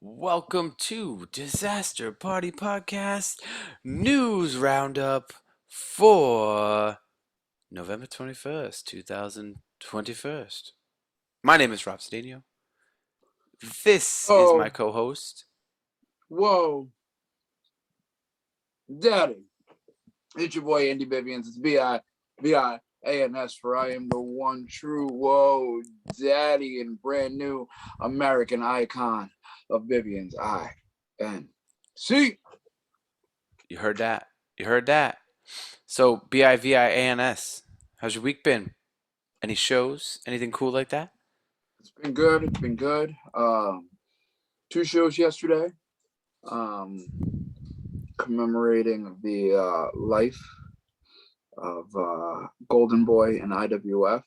Welcome to Disaster Party Podcast News Roundup for November 21st, 2021. My name is Rob Cedeno. This is my Oh, co-host. whoa, daddy. It's your boy Andy Bivians. It's B-I-V-I-A-N-S, for I am the one true, whoa, daddy, and brand new American icon of Vivian's I-N-C. You heard that. You heard that. So, BIVIANS. How's your week been? Any shows? Anything cool like that? It's been good. It's been good. Two shows yesterday, commemorating the life of Golden Boy and IWF.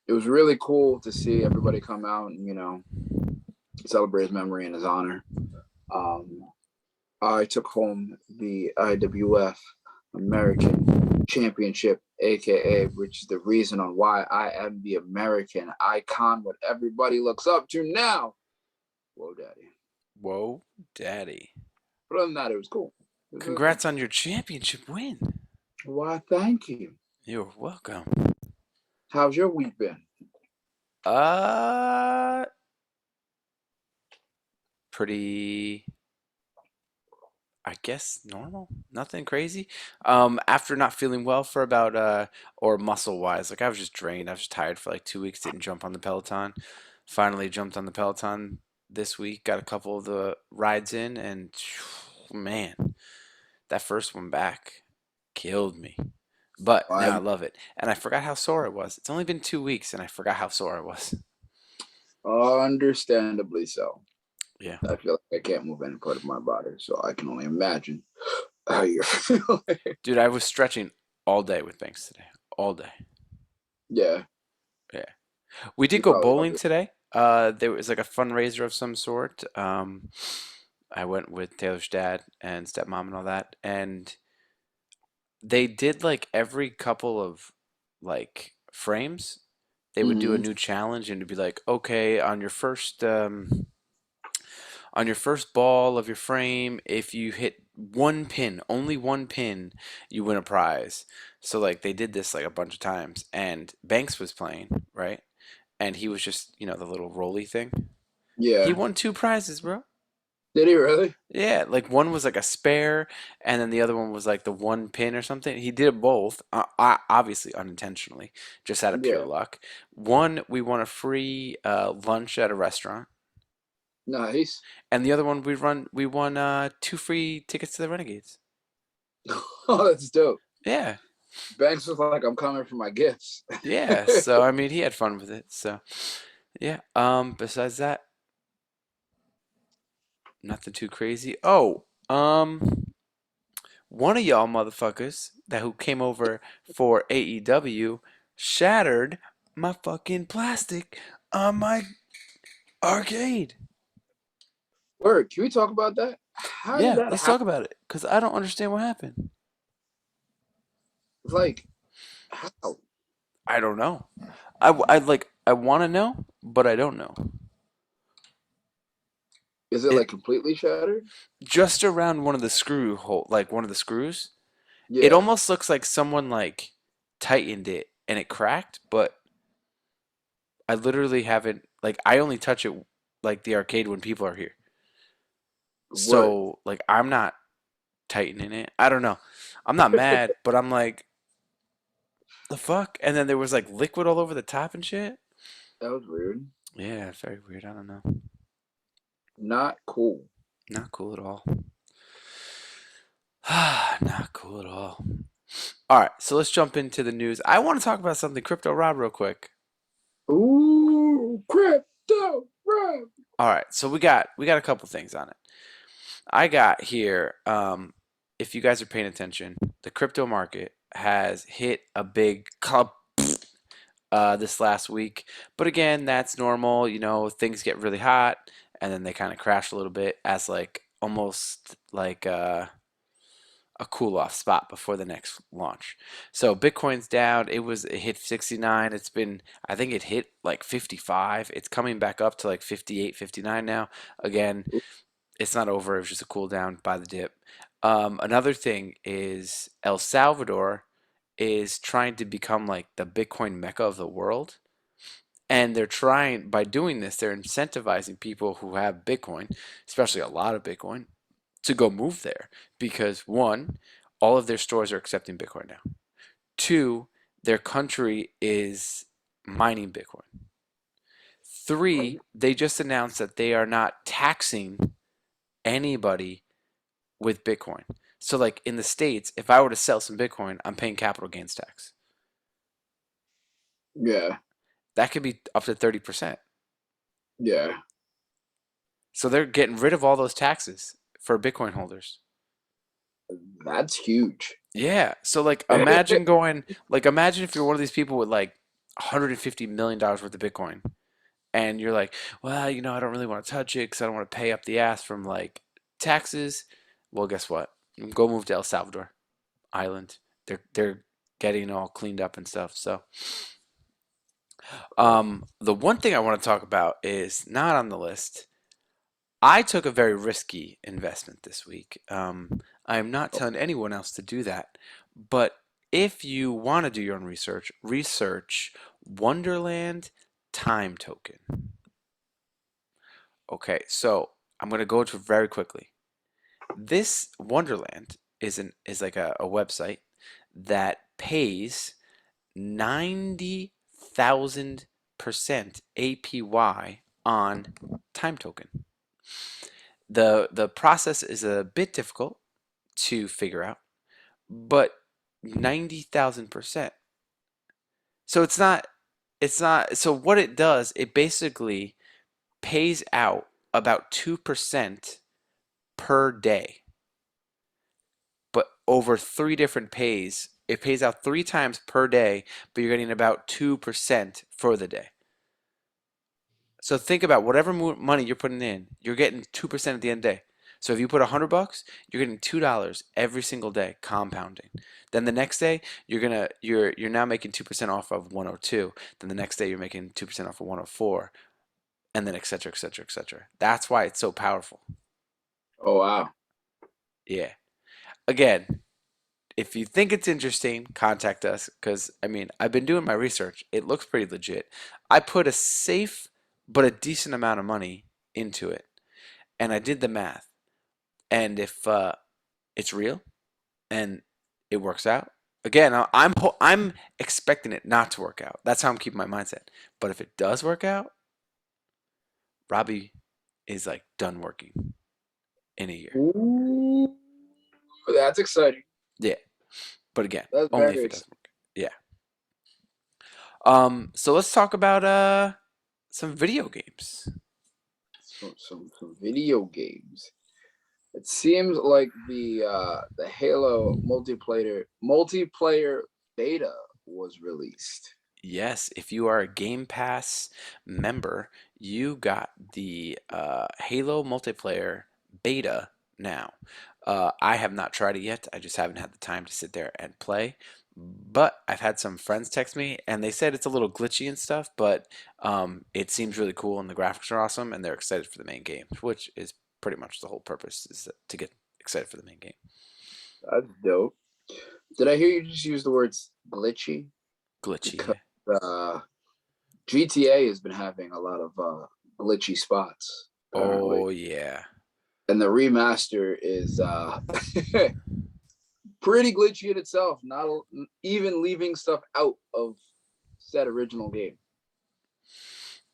It was really cool to see everybody come out and celebrate his memory and his honor. Um, I took home the IWF American Championship, aka, which is the reason on why I am the American icon, what everybody looks up to now. Whoa, daddy! Whoa, daddy. But other than that, it was cool. It was really cool. Congrats on your championship win. Why? Thank you. You're welcome. How's your week been? Uh, Pretty, I guess, normal. Nothing crazy. After not feeling well for about or muscle wise, like I was just drained. I was just tired for like 2 weeks. Didn't jump on the Peloton. Finally jumped on the Peloton this week. Got a couple of the rides in, and man, that first one back killed me. But now I I love it, and I forgot how sore it was. It's only been 2 weeks, and I forgot how sore it was. understandably so. Yeah. I feel like I can't move any part of my body, so I can only imagine how you're feeling. Dude, I was stretching all day with Banks today. All day. Yeah, Yeah. We did you go probably love bowling it. today. There was like a fundraiser of some sort. I went with Taylor's dad and stepmom and all that, and they did like every couple of like frames, they would do a Hmm. new challenge and it'd be like, okay, on your first ball of your frame, if you hit one pin, only one pin, you win a prize. So like they did this like a bunch of times, and Banks was playing, right? And he was just, the little rolly thing. He Yeah. won two prizes, bro. Did he really? Yeah, like one was like a spare, and then the other one was like the one pin or something. He did it both, obviously unintentionally, just out of pure Yeah. luck. One, we won a free lunch at a restaurant, Nice. and the other one we won two free tickets to the Renegades. Oh, that's dope. Yeah, Banks was like, I'm coming for my gifts. yeah. So I mean, he had fun with it. So yeah. Besides that, nothing too crazy. Oh, one of y'all motherfuckers that who came over for AEW shattered my fucking plastic on my arcade. Word, can we talk about that? How did Yeah, that let's talk happen? about it because I don't understand what happened. Like, how? I don't know. I want to know, but I don't know. Is it It like completely shattered? just around one of the screw hole, like one of the screws. It Yeah. almost looks like someone like tightened it and it cracked, but I literally haven't like I only touch it like the arcade when people are here. Word. So like I'm not tightening it. I don't know. I'm not mad, but I'm like, the fuck? And then there was like liquid all over the top and shit. That was weird. Yeah, very weird. I don't know. Not cool. Not cool at all. Not cool at all. All right, so let's jump into the news. I want to talk about something crypto Rob real quick. Ooh, crypto, bro. All right, so we got a couple things on it. I got here. If you guys are paying attention, the crypto market has hit a big club this last week. But again, that's normal. Things get really hot and then they kind of crash a little bit as like almost like a cool off spot before the next launch. So Bitcoin's down. It hit 69. It's been I think it hit like 55. It's coming back up to like 58, 59 now. Again, it's not over. It was just a cool down by the dip. Another thing is El Salvador is trying to become like the Bitcoin Mecca of the world. And they're trying, by doing this, they're incentivizing people who have Bitcoin, especially a lot of Bitcoin, to go move there. Because one, all of their stores are accepting Bitcoin now. Two, their country is mining Bitcoin. Three, they just announced that they are not taxing anybody with Bitcoin. So, like in the States, if I were to sell some Bitcoin, I'm paying capital gains tax. Yeah, That could be up to 30%. yeah, So they're getting rid of all those taxes for Bitcoin holders. that's huge. Yeah. So like imagine if you're one of these people with like $150 million worth of Bitcoin and you're like, well, I don't really want to touch it because I don't want to pay up the ass from like taxes. Well, guess what? Go move to El Salvador Island. They're getting all cleaned up and stuff. So the one thing I want to talk about is not on the list. I took a very risky investment this week. I am not telling anyone else to do that. But if you want to do your own research, research Wonderland Time Token. Okay, so I'm going to go into it very quickly. This Wonderland is like a website that pays 90,000% APY on Time Token. The process is a bit difficult to figure out, but 90,000%. So it's not so what it does, it basically pays out about 2% per day, but over three different pays. It pays out three times per day, but you're getting about 2% for the day. So think about whatever money you're putting in, you're getting 2% at the end of the day. So if you put $100, you're getting $2 every single day, compounding. Then the next day, you're now making 2% off of 102. Then the next day, you're making 2% off of 104, and then et cetera, et cetera, et cetera. That's why it's so powerful. Oh wow. Yeah. Again, if you think it's interesting, contact us because I mean, I've been doing my research. It looks pretty legit. I put a safe but a decent amount of money into it, and I did the math. And if it's real and it works out, again, I'm expecting it not to work out. That's how I'm keeping my mindset. But if it does work out, Robbie is like done working in a year. Ooh, that's exciting. Yeah, but again, That's only if very it doesn't exciting. work. Yeah. So let's talk about some video games. Some video games. It seems like the Halo multiplayer beta was released. Yes, if you are a Game Pass member, you got the Halo multiplayer beta now. I have not tried it yet. I just haven't had the time to sit there and play. But I've had some friends text me and they said it's a little glitchy and stuff, but it seems really cool and the graphics are awesome and they're excited for the main game, which is pretty much the whole purpose is to get excited for the main game. That's dope. Did I hear you just use the words glitchy? Glitchy, Because yeah. uh, GTA has been having a lot of glitchy spots apparently, Oh yeah. and the remaster is pretty glitchy in itself. Not even leaving stuff out of said original game,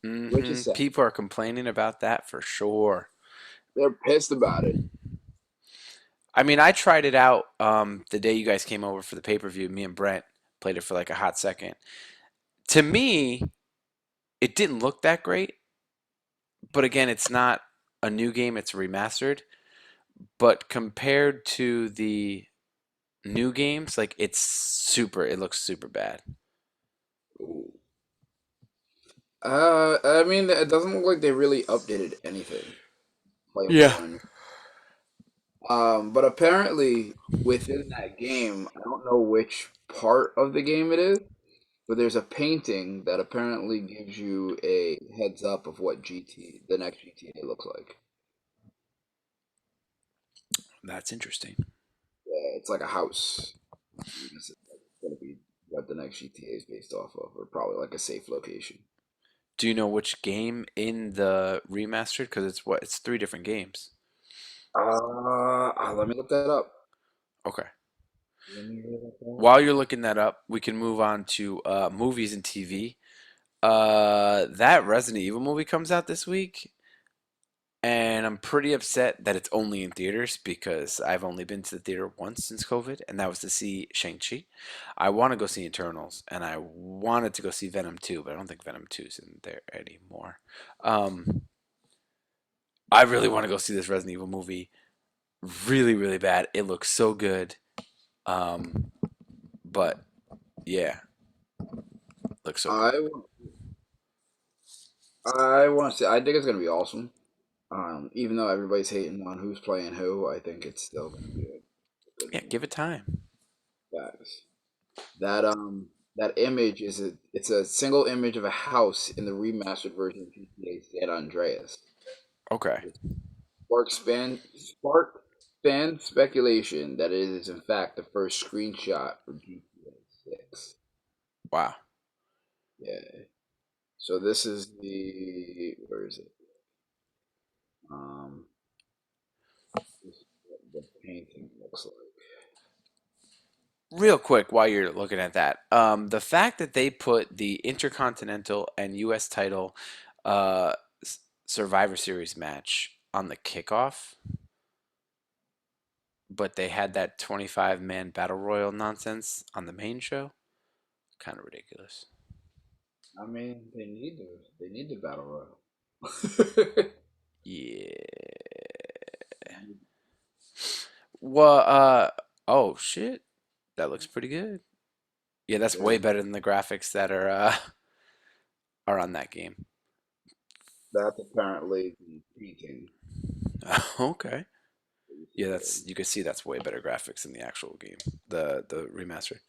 which is sad. People are complaining about that for sure. They're pissed about it. I mean, I tried it out the day you guys came over for the pay-per-view. Me and Brent played it for like a hot second. To me, it didn't look that great, but again, it's not a new game, it's remastered. But compared to the new games, like it looks super bad. I mean, it doesn't look like they really updated anything. Like Yeah. one, But apparently within that game, I don't know which part of the game it is, but there's a painting that apparently gives you a heads up of what the next GTA looks like. That's interesting. Yeah, it's like a house. I guess it's gonna be what the next GTA is based off of, or probably like a safe location. Do you know which game in the remastered? Because it's what? It's three different games. Let me look that up. Okay. Let me look that up. While you're looking that up, we can move on to movies and TV. That Resident Evil movie comes out this week, and I'm pretty upset that it's only in theaters because I've only been to the theater once since COVID, and that was to see Shang-Chi. I want to go see Eternals, and I wanted to go see Venom 2, but I don't think Venom 2 is in there anymore. Um, I really want to go see this Resident Evil movie really, really bad. It looks so good. Um, but yeah, looks so good. I I want to say I think it's gonna be awesome. Even though everybody's hating on who's playing who, I think it's still gonna be a good Yeah, give it time. facts. That that image is it's a single image of a house in the remastered version of GTA San Andreas. Okay. It sparked fan speculation that it is in fact the first screenshot for GTA 6. Wow. Yeah. So this is where is it? Um, this is what the painting looks like. Real quick, while you're looking at that, the fact that they put the Intercontinental and U.S. title uh, Survivor Series match on the kickoff, but they had that 25-man battle royal nonsense on the main show, kind of ridiculous. I mean, they need the battle royal. Yeah. Well, oh shit, that looks pretty good. Yeah, that's way There's better than the graphics that are on that game. that's apparently the painting Okay. that you see Yeah, there. that's you can see that's way better graphics than the actual game, the remaster.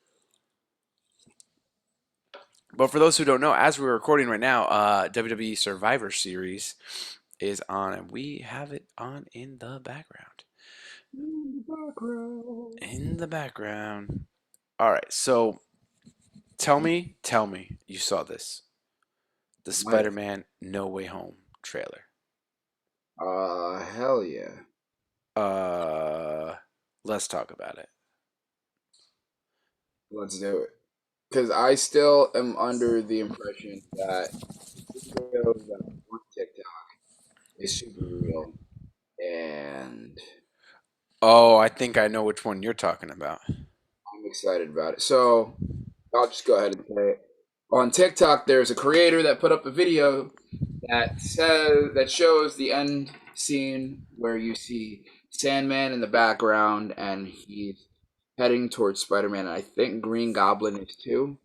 But for those who don't know, as we're recording right now, WWE Survivor Series is on, and we have it on in the background. In the background. In the background. All right, so tell me, you saw this, the I might have. Spider-Man No Way Home trailer. Hell yeah. Uh, let's talk about it. Let's do it. Because I still am under the impression that the video that on TikTok is super real, and Oh, I think I know which one you're talking about. I'm excited about it. So I'll just go ahead and say it. On TikTok, there's a creator that put up a video that shows the end scene where you see Sandman in the background and he's heading towards Spider-Man. And I think Green Goblin is too.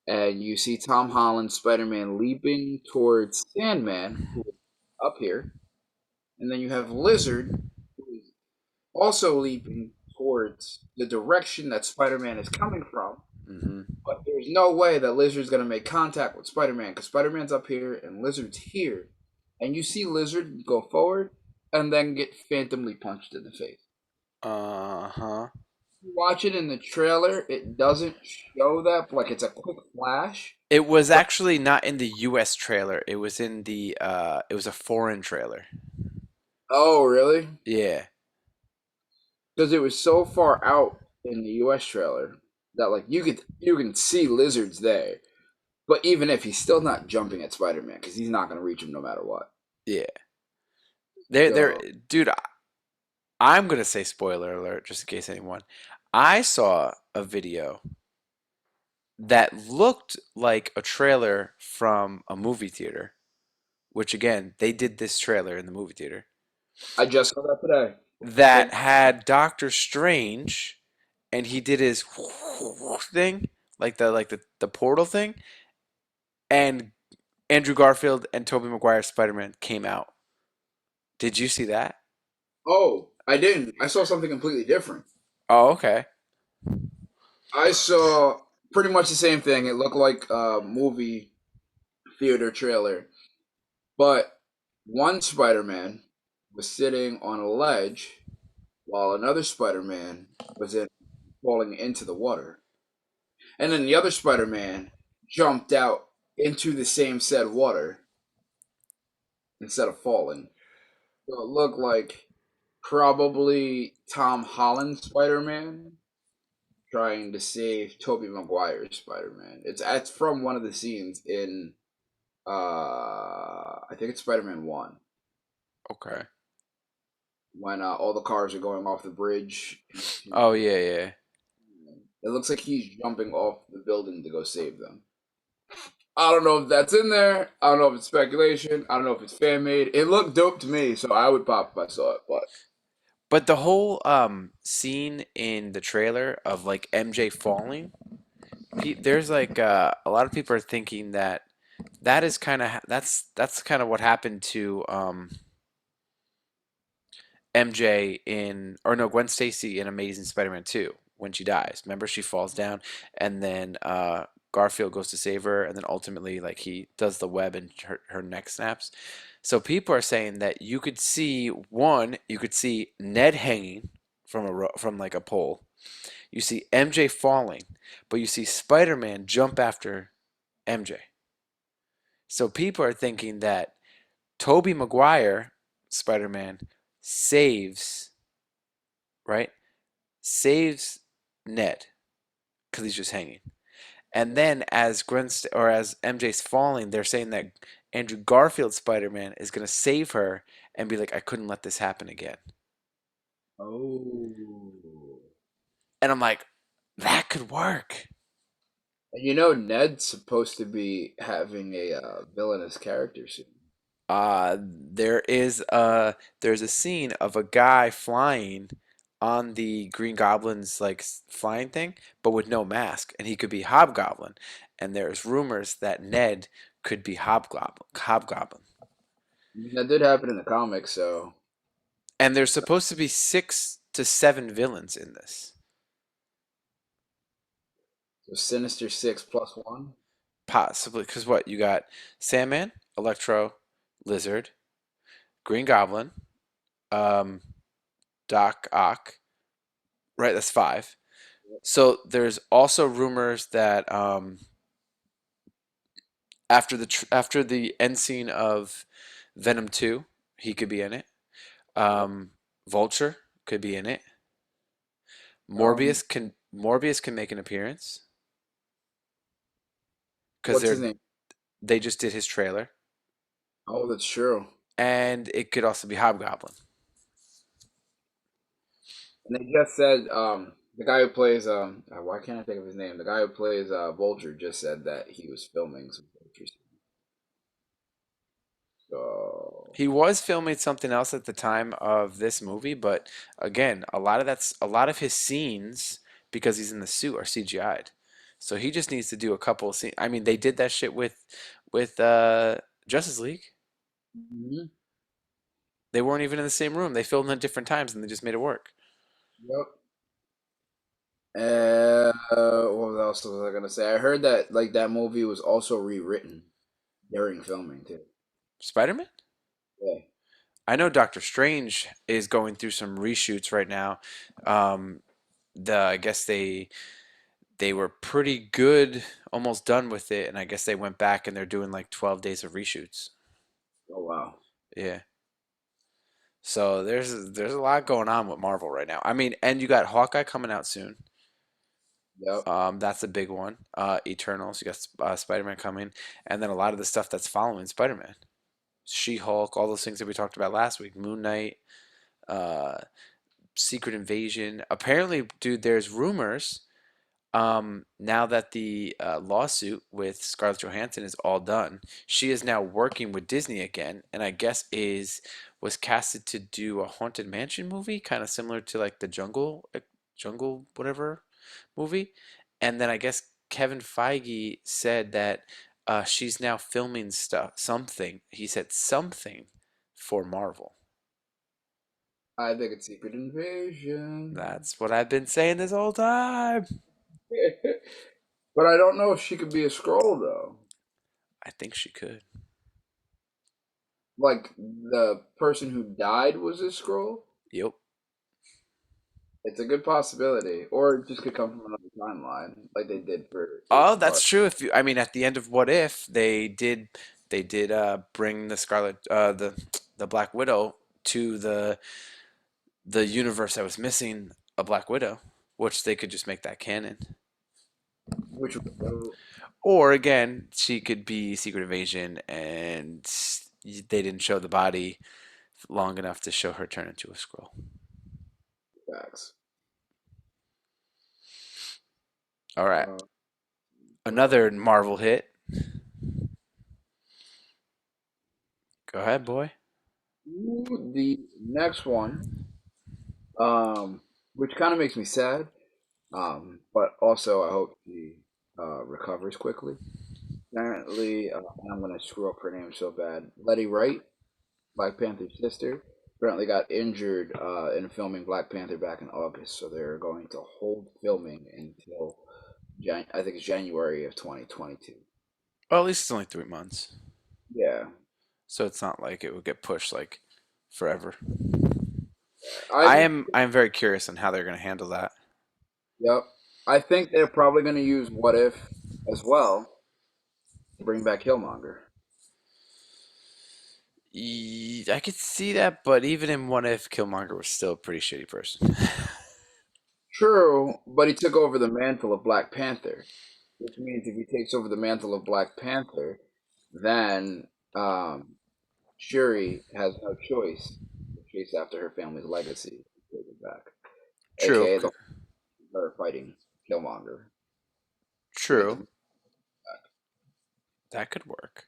And you see Tom Holland Spider-Man leaping towards Sandman, who is up here, and then you have Lizard, who is also leaping towards the direction that Spider-Man is coming from. Hmm. But there's no way that Lizard's gonna make contact with Spider-Man because Spider-Man's up here and Lizard's here, and you see Lizard go forward and then get phantomly punched in the face. Uh-huh. You watch it in the trailer; it doesn't show that, like it's a quick flash. It was But actually not in the US trailer. It was in the it was a foreign trailer. oh, really? Yeah. Because it was so far out in the U.S. trailer that like you can see lizards there, but even if he's still not jumping at Spider-Man because he's not gonna reach him no matter what. Yeah. They're So dude, I'm gonna say spoiler alert just in case anyone. I saw a video that looked like a trailer from a movie theater, which again, they did this trailer in the movie theater, I just saw that today. that It had Doctor Strange and he did his thing, like the portal thing, and Andrew Garfield and Tobey Maguire's Spider-Man came out. Did you see that? oh I didn't. I saw something completely different. Oh, okay. I saw pretty much the same thing. It looked like a movie theater trailer, but one Spider-Man was sitting on a ledge while another Spider-Man was falling into the water. And then the other Spider-Man jumped out into the same said water instead of falling. So it looked like probably Tom Holland Spider-Man trying to save Tobey Maguire's Spider-Man. It's from one of the scenes in I think it's Spider-Man 1 Okay. when all the cars are going off the bridge into Oh yeah, yeah. it looks like he's jumping off the building to go save them. I don't know if that's in there. I don't know if it's speculation. I don't know if it's fan made. It looked dope to me, so I would pop if I saw it. But But the whole scene in the trailer of like MJ falling, there's like a lot of people are thinking that that is kind of that's kind of what happened to MJ in or no Gwen Stacy in Amazing Spider-Man 2 when she dies. Remember she falls down and then Garfield goes to save her and then ultimately like he does the web and her neck snaps. So people are saying that you could see one, you could see Ned hanging from from like a pole. You see MJ falling, but you see Spider-Man jump after MJ. So people are thinking that Tobey Maguire, Spider-Man, saves, right? Saves Ned because he's just hanging. And then as or as MJ's falling, they're saying that Andrew Garfield's Spider-Man is gonna save her and be like, I couldn't let this happen again. oh, And I'm like, that could work. and you know Ned's supposed to be having a villainous character soon. There's a scene of a guy flying on the Green Goblin's like flying thing, but with no mask, and he could be Hobgoblin. And there's rumors that Ned could be Hobgoblin. I mean, that did happen in the comics, so, And there's supposed to be 6 to 7 villains in this. so Sinister Six plus one. Possibly, because what? You got Sandman, Electro, Lizard, Green Goblin, um, Doc Ock. Right, that's 5. So there's also rumors that after the end scene of Venom 2, he could be in it. Yep. Um, Vulture could be in it. Um, Morbius can make an appearance because what's his name? they just did his trailer, Oh, that's true. and it could also be Hobgoblin. And they just said the guy who plays why can't I think of his name? The guy who plays Vulture just said that he was filming some Vulture scenes. So He was filming something else at the time of this movie, but again, a lot of his scenes because he's in the suit are CGI'd. So he just needs to do a couple of scenes. I mean, they did that shit with Justice League. mhm. They weren't even in the same room. They filmed at different times and they just made it work. Yep. What else was I gonna say? I heard that like that movie was also rewritten during filming too. Spider-Man? Yeah. I know Doctor Strange is going through some reshoots right now. Um, I guess they were pretty good, almost done with it, and I guess they went back and they're doing like 12 days of reshoots. Oh wow. Yeah. So there's a lot going on with Marvel right now. I mean, and you got Hawkeye coming out soon. Yep. That's a big one. Eternals, you got Spider-Man coming, and then a lot of the stuff that's following Spider-Man. She-Hulk, all those things that we talked about last week. Moon Knight, uh, Secret Invasion. Apparently, dude, there's rumors. Now that the lawsuit with Scarlett Johansson is all done, she is now working with Disney again, and I guess is was casted to do a Haunted Mansion movie, kind of similar to like the Jungle whatever movie. And then I guess Kevin Feige said that she's now filming stuff, something. He said something for Marvel. I think it's Secret Invasion. That's what I've been saying this whole time. But I don't know if she could be a scroll though. I think she could. Like the person who died was a scroll. Yep. It's a good possibility, or it just could come from another timeline, like they did for Oh, Agent that's Carter, true. If you, I mean, at the end of What If, they did bring the Scarlet, the Black Widow to the universe that was missing a Black Widow, which they could just make that canon. which Or again, she could be Secret Invasion, and they didn't show the body long enough to show her turn into a scroll. facts. All right, Uh, another Marvel hit. Go ahead, boy. the next one, um, which kind of makes me sad, but also I hope he recovers quickly. Apparently, and I'm gonna screw up her name so bad. Letty Wright, Black Panther's sister, apparently got injured in filming Black Panther back in August, so they're going to hold filming until I think it's January of 2022. Well, at least it's only 3 months, Yeah, so it's not like it would get pushed like forever. I I am very curious on how they're going to handle that. yep. I think they're probably going to use What If as well to bring back Killmonger. I could see that, but even in What If, Killmonger was still a pretty shitty person. True, but he took over the mantle of Black Panther, which means if he takes over the mantle of Black Panther, then Shuri has no choice to chase after her family's legacy to take it back, True, aka her fighting Killmonger to get true. them. That could work.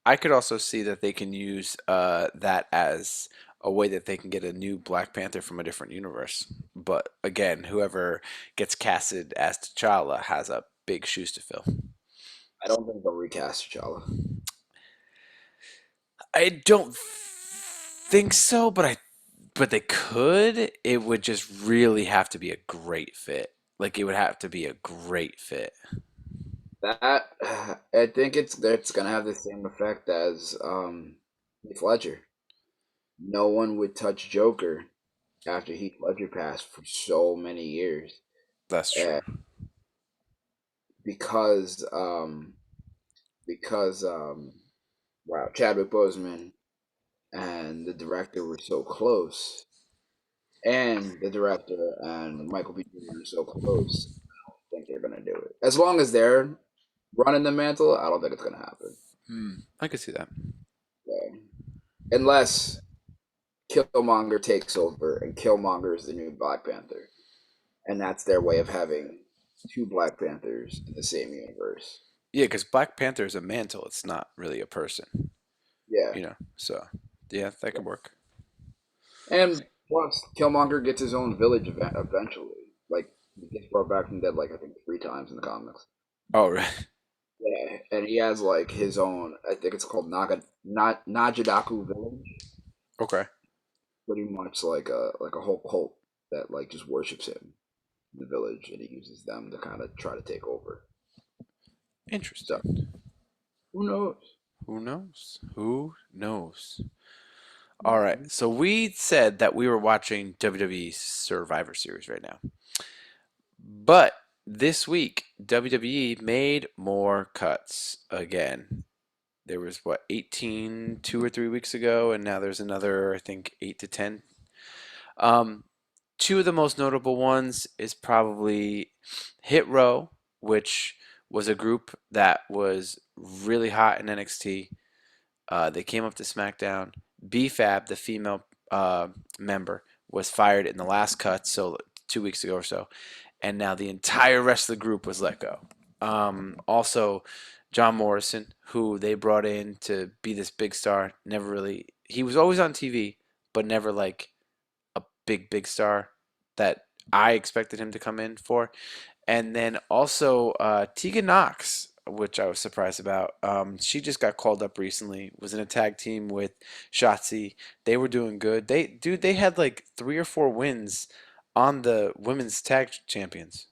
I could also see that they can use that as a way that they can get a new Black Panther from a different universe. But again, whoever gets casted as T'Challa has a big shoes to fill. I don't think they'll recast T'Challa. I don't think so, but they could. It would just really have to be a great fit. Like it would have to be a great fit. That I think it's gonna have the same effect as Heath Ledger. No one would touch Joker after Heath Ledger passed for so many years, That's true. and because because wow, Chadwick Boseman and the director were so close, and the director and Michael B. Jordan are so close. I think they're gonna do it. As long as they're running the mantle, I don't think it's gonna happen. I could see that. Yeah. Unless Killmonger takes over and Killmonger is the new Black Panther, and that's their way of having two Black Panthers in the same universe. Yeah, because Black Panther is a mantle. It's not really a person, Yeah, So, yeah, that could work. and plus Killmonger gets his own village eventually. Like he gets brought back from the dead, like I think 3 times in the comics. Oh, right. Yeah, and he has like his own. I think it's called Najadaku Village. Okay. Pretty much like a whole cult that like just worships him in the village, and he uses them to kind of try to take over. So Interesting. who knows? Who knows? Who knows? All right. Mhm. So we said that we were watching WWE Survivor Series right now. But this week, WWE made more cuts again. There was what, 18 2 or 3 weeks ago, and now there's another, I think, 8 to 10. Um, Two of the most notable ones is probably Hit Row, which was a group that was really hot in NXT. They came up to SmackDown. BFAB, the female member, was fired in the last cut, so 2 weeks ago or so, and now the entire rest of the group was let go. Also, John Morrison, who they brought in to be this big star, never really. He was always on TV, but never like a big star that I expected him to come in for. And then also Tegan Knox. which I was surprised about. She just got called up recently. Was in a tag team with Shotzi. They were doing good. They had like 3 or 4 wins on the women's tag champions,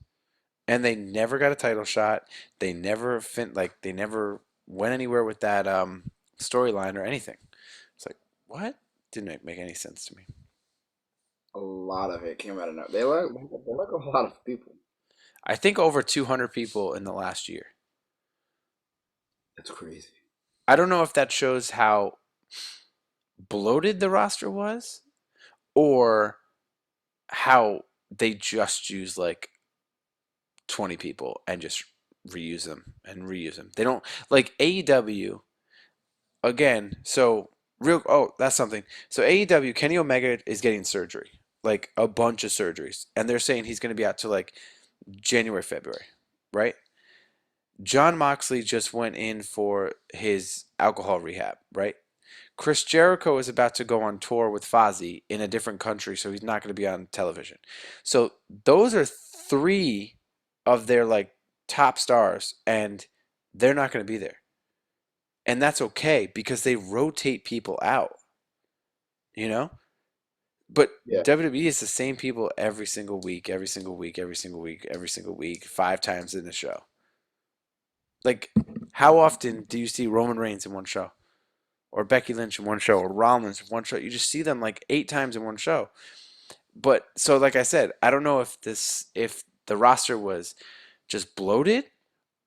and they never got a title shot. They never went anywhere with that storyline or anything. It's like what? Didn't make any sense to me. A lot of it came out of nowhere. They like a lot of people. I think over 200 people in the last year. That's crazy. I don't know if that shows how bloated the roster was or how they just use like 20 people and just reuse them and reuse them. They don't like AEW again. So real oh, that's something. So AEW Kenny Omega is getting surgery. Like a bunch of surgeries. And they're saying he's going to be out to like January, February, right? John Moxley just went in for his alcohol rehab, right? Chris Jericho is about to go on tour with Fozzy in a different country, so he's not going to be on television. So those are 3 of their like top stars, and they're not going to be there. And that's okay because they rotate people out, you know? But Yeah, WWE is the same people every single week, every single week, every single week, every single week, 5 times in a show. Like, how often do you see Roman Reigns in one show? Or Becky Lynch in one show, or Rollins in one show? You just see them like 8 times in one show. But so, like I said, I don't know if the roster was just bloated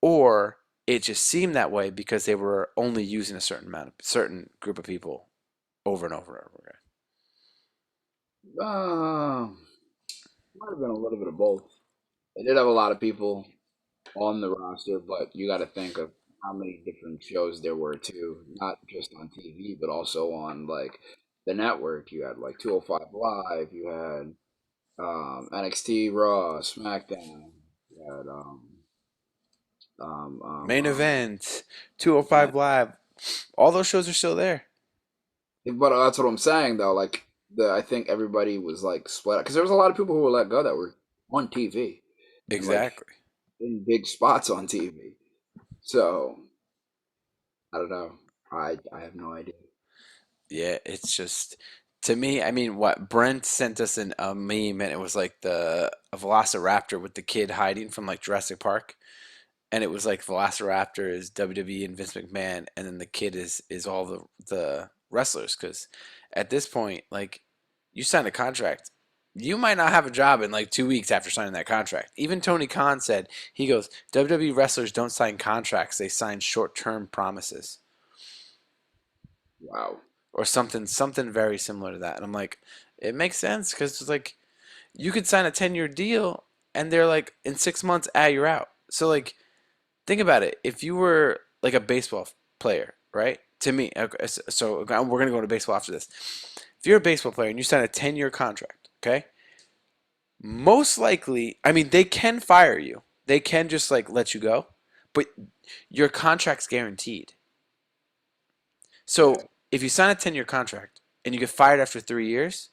or it just seemed that way because they were only using a certain group of people over and over and over again. uh, might have been a little bit of both. They did have a lot of people on the roster, but you got to think of how many different shows there were too, not just on TV, but also on like the network. You had like 205 Live, you had NXT, Raw, SmackDown, you had um, um, Main um, event, 205 Live, all those shows are still there. but that's what I'm saying though. Like I think everybody was like split because there was a lot of people who were let go that were on TV and like Exactly. in big spots on TV. So I don't know. I have no idea. Yeah, it's just to me. I mean, what Brent sent us a meme, and it was like the a Velociraptor with the kid hiding from like Jurassic Park, and it was like Velociraptor is WWE and Vince McMahon, and then the kid is all the wrestlers. Because at this point, like you signed a contract, you might not have a job in like 2 weeks after signing that contract. Even Tony Khan said he goes, WWE wrestlers don't sign contracts; they sign short-term promises Wow. or something very similar to that. And I'm like, it makes sense because it's like you could sign a 10-year deal, and they're like in 6 months, you're out. So like think about it. If you were like a baseball player, right? To me, okay, so we're gonna go to baseball after this. If you're a baseball player and you sign a 10-year contract, okay, most likely, I mean, they can fire you. They can just like let you go, but your contract's guaranteed. Yeah. So if you sign a 10-year contract and you get fired after 3 years,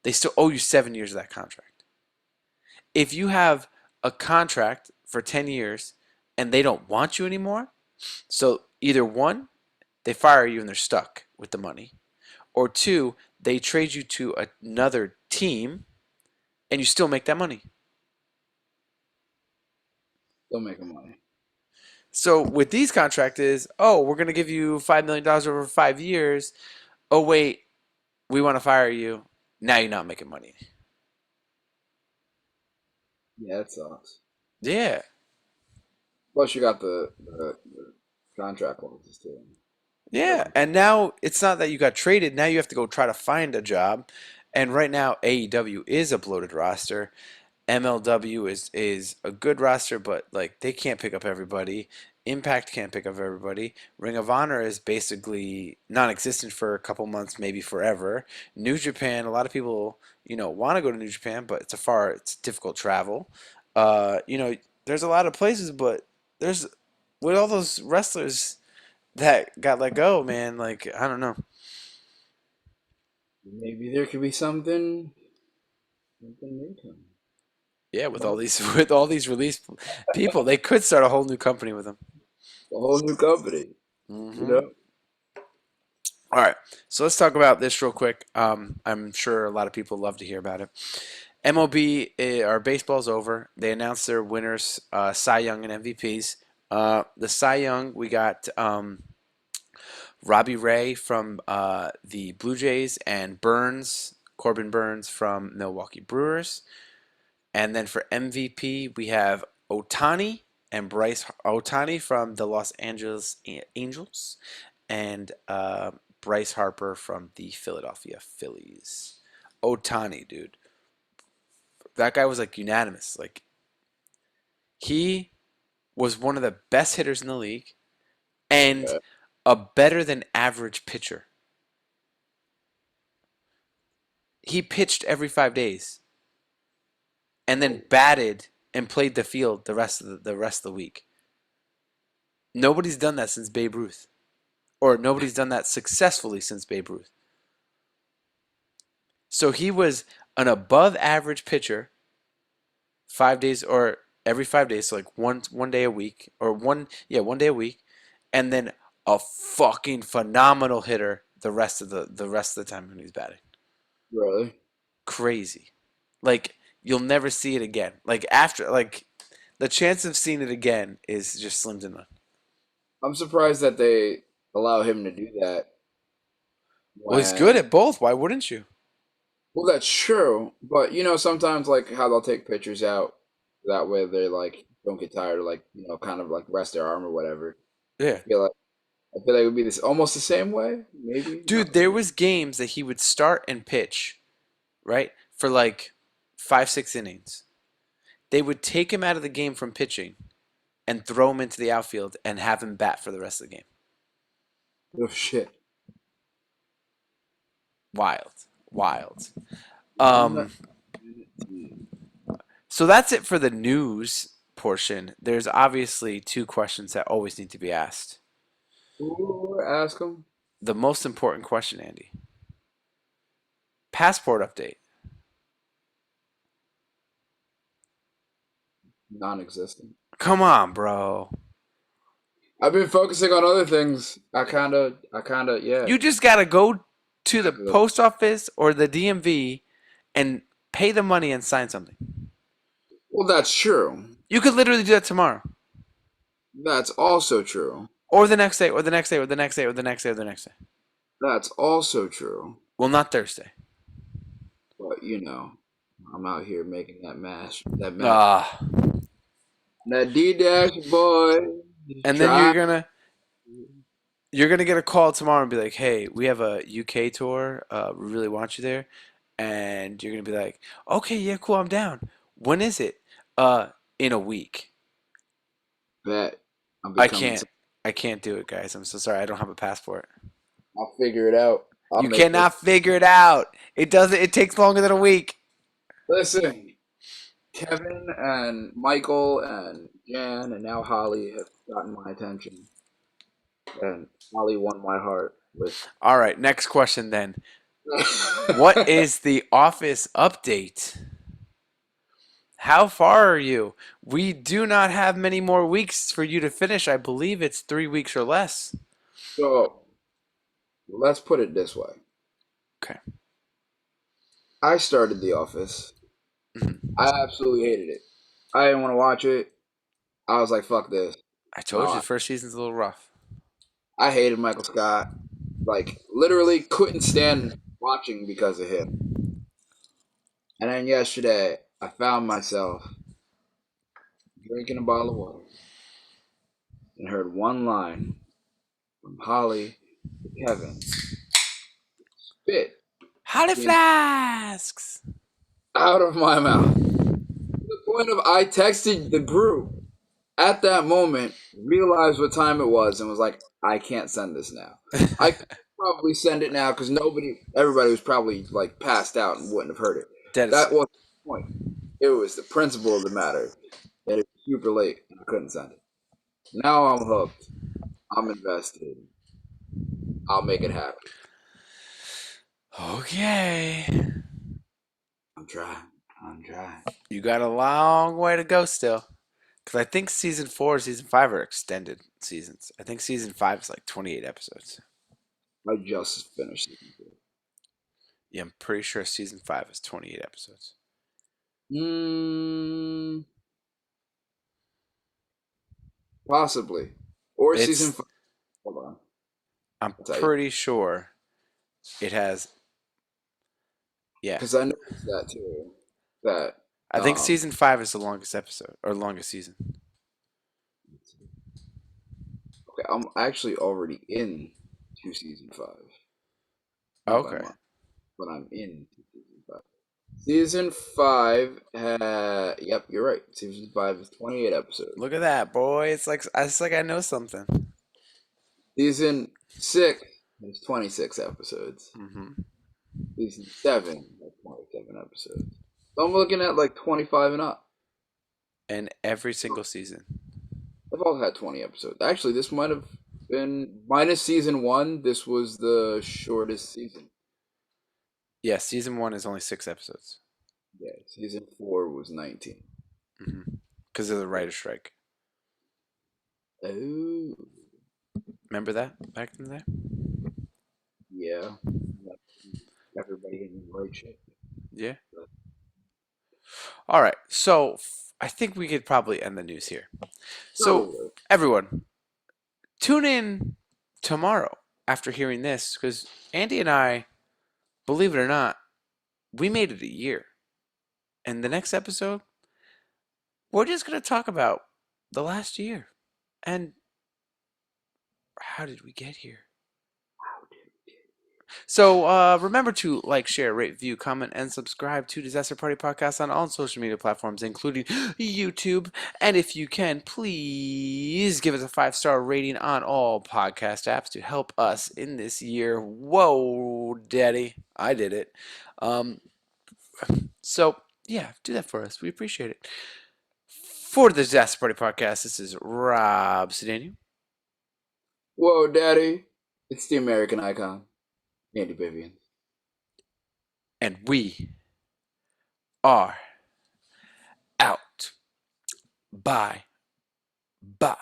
they still owe you 7 years of that contract. If you have a contract for 10 years and they don't want you anymore, so either one, they fire you and they're stuck with the money. Or two, they trade you to another team and you still make that money. Still making money. So with these contracts is, oh, we're going to give you $5 million over 5 years. Oh, wait, we want to fire you. Now you're not making money. Yeah, that sucks. Yeah. Plus, you got the contract clauses too. Yeah. Certain And now it's not that you got traded. Now you have to go try to find a job. And right now, AEW is a bloated roster. MLW is a good roster, but like they can't pick up everybody. Impact can't pick up everybody. Ring of Honor is basically non-existent for a couple months, maybe forever. New Japan, a lot of people, want to go to New Japan, but it's difficult travel. There's a lot of places, but there's with all those wrestlers that got let go, man. Like I don't know. maybe there could be something new coming. Yeah, with A all whole, these with all these released people, they could start a whole new company with them. a whole new company, you Hmm. know? All right, so let's talk about this real quick. I'm sure a lot of people love to hear about it. MLB, or baseball's over. They announced their winners, Cy Young and MVPs. The Cy Young, we got Robbie Ray from the Blue Jays and Corbin Burns from Milwaukee Brewers. And then for MVP, we have Otani and Bryce Otani from the Los Angeles Angels and Bryce Harper from the Philadelphia Phillies. Otani, dude. That guy was like unanimous. Like he was one of the best hitters in the league and Okay. a better than average pitcher. He pitched every 5 days and then Oh, batted and played the field the rest of the week. Nobody's done that since Babe Ruth, or nobody's done that successfully since Babe Ruth. So he was an above average pitcher 5 days or every 5 days, so like one day a week or one day a week, and then a fucking phenomenal hitter the rest of the time when he's batting. really? Crazy. Like you'll never see it again. Like after like the chance of seeing it again is just slim to none. I'm surprised that they allow him to do that Well, he's good when, at both. Why wouldn't you? well, that's true, but sometimes like how they'll take pictures out that way they like don't get tired, or like kind of like rest their arm or whatever. I Yeah. feel like I feel like it would be this almost the same way, maybe not Dude, the there same. was games that he would start and pitch, right? For like 5, 6 innings. They would take him out of the game from pitching and throw him into the outfield and have him bat for the rest of the game. Oh shit! Wild. Wild. One Um, minute. so that's it for the news portion. There's obviously two questions that always need to be asked. Ooh, ask him. The most important question, Andy. Passport update. Non-existent. Come on, bro. I've been focusing on other things. Yeah. You just gotta go to the Well, post office or the DMV and pay the money and sign something. that's true. You could literally do that tomorrow. That's also true. Or the next day, or the next day, or the next day, or the next day, or the next day. That's also true. Well, not Thursday. But I'm out here making that Ah. that D dash boy. Just And then try. you're gonna get a call tomorrow and be like, "Hey, we have a UK tour. We really want you there." And you're gonna be like, "Okay, yeah, cool, I'm down. When is it?" In a week. Bet I'm I becoming. can't. I can't do it, guys. I'm so sorry. I don't have a passport. I'll figure it out. I'll You make this. cannot figure it out. It doesn't. It takes longer than a week. Listen, Kevin and Michael and Jan and now Holly have gotten my attention, and Holly won my heart with. All right. Next question then. What is the office update? How far are you? We do not have many more weeks for you to finish. I believe it's 3 weeks or less. So let's put it this way. Okay. I started The Office. Mhm. I absolutely hated it. I didn't want to watch it. I was like, fuck this. I told you Uh, the first season's a little rough. I hated Michael Scott. Like, literally couldn't stand watching because of him. And then yesterday, I found myself drinking a bottle of water and heard one line from Holly to Kevin spit Howdy the flasks. out of my mouth. To the point of I texted the group at that moment, realized what time it was, and was like, I can't send this now. I could probably send it now because everybody was probably like passed out and wouldn't have heard it. Dennis. That wasn't the point. It was the principle of the matter that it was super late and I couldn't send it. Now I'm hooked. I'm invested. I'll make it happen. Okay. I'm trying. I'm trying. You got a long way to go still. Because I think season 4 and season 5 are extended seasons. I think season 5 is like 28 episodes. I just finished season two. Yeah, I'm pretty sure season 5 is 28 episodes. Mm, possibly. Or season It's, five. Hold on. I'm I'll tell you. pretty sure it has, yeah. Because I noticed that too. That I think um season 5 is the longest episode, or longest season. okay, I'm actually already in to season five. Not by Okay. much, but I'm in to season five. Season five yep, you're right. Season five is 28 episodes. Look at that, boy. It's like I know something. Season six has 26 episodes. Hmm. Season seven has 27 episodes. So I'm looking at like 25 and up. And every single season. They've all had 20 episodes. Actually, this might have been minus season one. This was the shortest season. Yeah, season 1 is only 6 episodes. Yeah, season four was 19. Because of the writer strike. Oh, Remember that back in the day? yeah. Everybody in the right shape. Yeah. All right. So I think we could probably end the news here. So Probably. everyone, tune in tomorrow after hearing this because Andy and I, believe it or not, we made it a year. And the next episode, we're just going to talk about the last year and how did we get here. So remember to like, share, rate, view, comment, and subscribe to Disaster Party Podcast on all social media platforms, including YouTube. And if you can, please give us a 5-star rating on all podcast apps to help us in this year. Whoa, Daddy, I did it. Um, so yeah, do that for us. We appreciate it. For the Disaster Party Podcast, this is Rob Sedaniel, Whoa, Daddy. It's the American icon, Andy Vivian. and we are out. Bye. Bye.